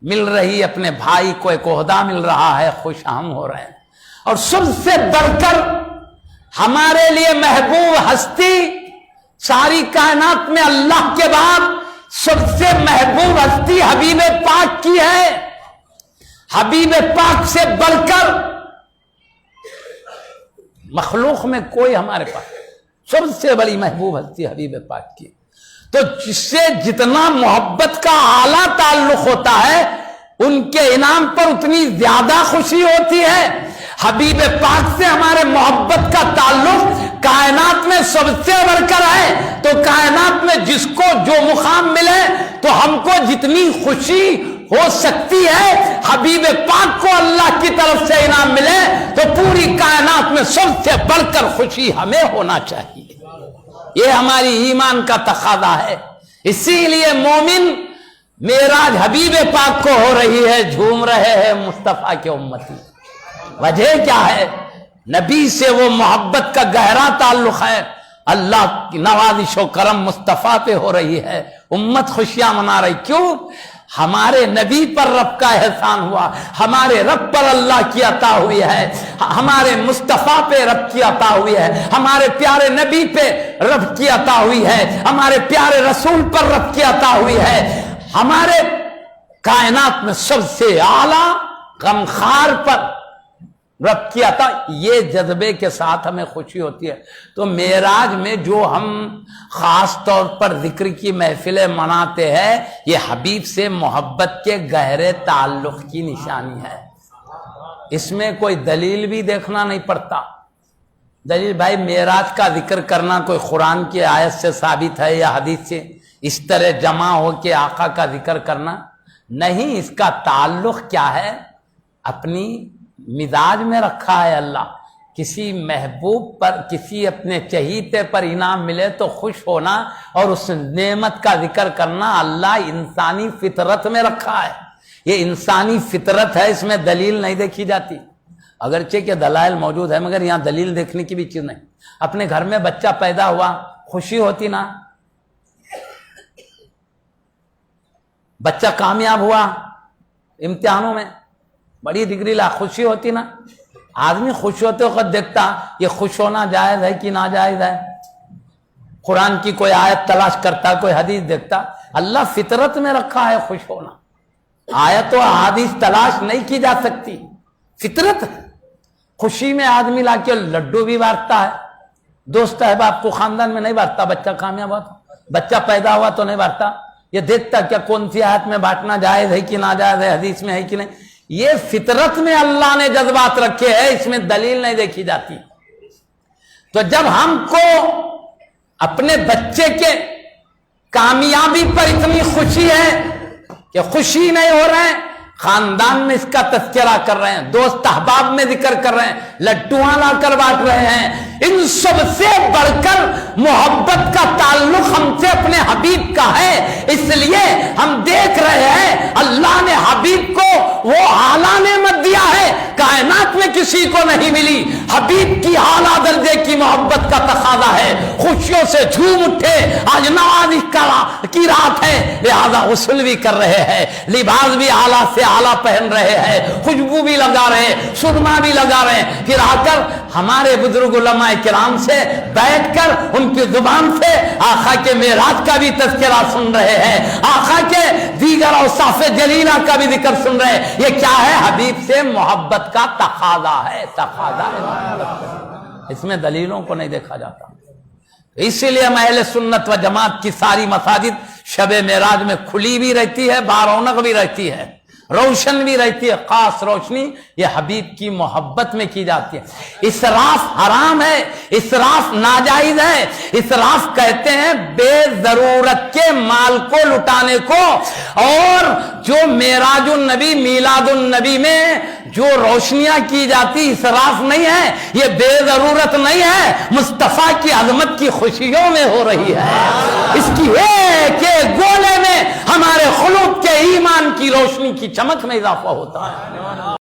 مل رہی اپنے بھائی کو ایک عہدہ مل رہا ہے، خوش ہم ہو رہے ہیں. اور سب سے بڑھ کر ہمارے لیے محبوب ہستی ساری کائنات میں اللہ کے بعد سب سے محبوب ہستی حبیب پاک کی ہے. حبیب پاک سے بڑھ کر مخلوق میں کوئی ہمارے پاس سب سے بڑی محبوب ہستی حبیب پاک کی. تو جس سے جتنا محبت کا اعلیٰ تعلق ہوتا ہے ان کے انعام پر اتنی زیادہ خوشی ہوتی ہے. حبیب پاک سے ہمارے محبت کا تعلق کائنات میں سب سے بڑھ کر ہے. تو کائنات میں جس کو جو مقام ملے تو ہم کو جتنی خوشی ہو سکتی ہے حبیب پاک کو اللہ کی طرف سے انعام ملے تو پوری کائنات میں سب سے بڑھ کر خوشی ہمیں ہونا چاہیے. یہ ہماری ایمان کا تقاضا ہے. اسی لیے مومن معراج حبیب پاک کو ہو رہی ہے، جھوم رہے ہیں مصطفیٰ کے امتی. وجہ کیا ہے؟ نبی سے وہ محبت کا گہرا تعلق ہے. اللہ کی نوازش و کرم مصطفیٰ پہ ہو رہی ہے، امت خوشیاں منا رہی. کیوں؟ ہمارے نبی پر رب کا احسان ہوا، ہمارے رب پر اللہ کی عطا ہوئی ہے، ہمارے مصطفیٰ پہ رب کی عطا ہوئی ہے، ہمارے پیارے نبی پہ رب کی عطا ہوئی ہے، ہمارے پیارے رسول پر رب کی عطا ہوئی ہے. ہمارے کائنات میں سب سے اعلیٰ غمخوار پر رب کی عطا، یہ جذبے کے ساتھ ہمیں خوشی ہوتی ہے. تو معراج میں جو ہم خاص طور پر ذکر کی محفلیں مناتے ہیں یہ حبیب سے محبت کے گہرے تعلق کی نشانی ہے. اس میں کوئی دلیل بھی دیکھنا نہیں پڑتا. دلیل بھائی معراج کا ذکر کرنا کوئی قرآن کی آیت سے ثابت ہے یا حدیث سے؟ اس طرح جمع ہو کے آقا کا ذکر کرنا نہیں. اس کا تعلق کیا ہے؟ اپنی مزاج میں رکھا ہے اللہ. کسی محبوب پر، کسی اپنے چہیتے پر انعام ملے تو خوش ہونا اور اس نعمت کا ذکر کرنا اللہ انسانی فطرت میں رکھا ہے. یہ انسانی فطرت ہے، اس میں دلیل نہیں دیکھی جاتی. اگرچہ کہ دلائل موجود ہے مگر یہاں دلیل دیکھنے کی بھی چیز نہیں. اپنے گھر میں بچہ پیدا ہوا خوشی ہوتی نا؟ بچہ کامیاب ہوا امتحانوں میں بڑی ڈگری لا، خوشی ہوتی نا؟ آدمی خوش ہوتے وقت دیکھتا یہ خوش ہونا جائز ہے کہ ناجائز ہے. قرآن کی کوئی آیت تلاش کرتا، کوئی حدیث دیکھتا. اللہ فطرت میں رکھا ہے خوش ہونا. آیت و حدیث تلاش نہیں کی جا سکتی، فطرت ہے. خوشی میں آدمی لا کے لڈو بھی بانٹتا ہے. دوست ہے باپ کو خاندان میں نہیں بانٹتا. بچہ کامیاب ہوا تو، بچہ پیدا ہوا تو نہیں بانٹتا. یہ دیکھتا کیا کون سی آیت میں بانٹنا جائز ہے کہ ناجائز ہے، حدیث میں ہے کہ نہیں. یہ فطرت میں اللہ نے جذبات رکھے ہیں، اس میں دلیل نہیں دیکھی جاتی. تو جب ہم کو اپنے بچے کے کامیابی پر اتنی خوشی ہے کہ خوشی نہیں ہو رہے ہیں، خاندان میں اس کا تذکرہ کر رہے ہیں، دوست احباب میں ذکر کر رہے ہیں، لڈوہاں لا کر بانٹ رہے ہیں، ان سب سے بڑھ کر محبت کا تعلق ہم سے اپنے حبیب کا ہے. اس لیے ہم دیکھ رہے ہیں اللہ نے حبیب کو وہ اعلیٰ نعمت دیا ہے کائنات میں کسی کو نہیں ملی. حبیب کی اعلیٰ درجے کی محبت کا تقاضا ہے. خوشیوں سے جھوم اٹھے، آج نوازش کی رات ہے لہذا غسل بھی کر رہے ہیں، لباس بھی اعلیٰ سے اعلیٰ پہن رہے ہیں، خوشبو بھی لگا رہے ہیں، سرما بھی لگا رہے ہیں. پھر آ کر ہمارے بزرگ علماء کرام سے بیٹھ کر ان کی زبان سے آقا کے معراج کا بھی تذکرہ سن رہے ہیں، آقا کے دیگر اوصاف جلیلہ کا بھی ذکر سن رہے ہیں. یہ کیا ہے؟ حبیب سے محبت کا تقاضا ہے. تقاضا ہے، اس میں دلیلوں کو نہیں دیکھا جاتا. اسی لیے اہل سنت و جماعت کی ساری مساجد شب معراج میں کھلی بھی رہتی ہے، بارونق بھی رہتی ہے، روشن بھی رہتی ہے. خاص روشنی یہ حبیب کی محبت میں کی جاتی ہے. اسراف حرام ہے، اسراف ناجائز ہے. اسراف کہتے ہیں بے ضرورت کے مال کو لٹانے کو. اور جو معراج النبی میلاد النبی میں جو روشنیاں کی جاتی اسراف نہیں ہے، یہ بے ضرورت نہیں ہے، مصطفیٰ کی عظمت کی خوشیوں میں ہو رہی ہے. اس کی ایک ایک گولے میں ہمارے قلوب کے ایمان کی روشنی کی چمک میں اضافہ ہوتا ہے.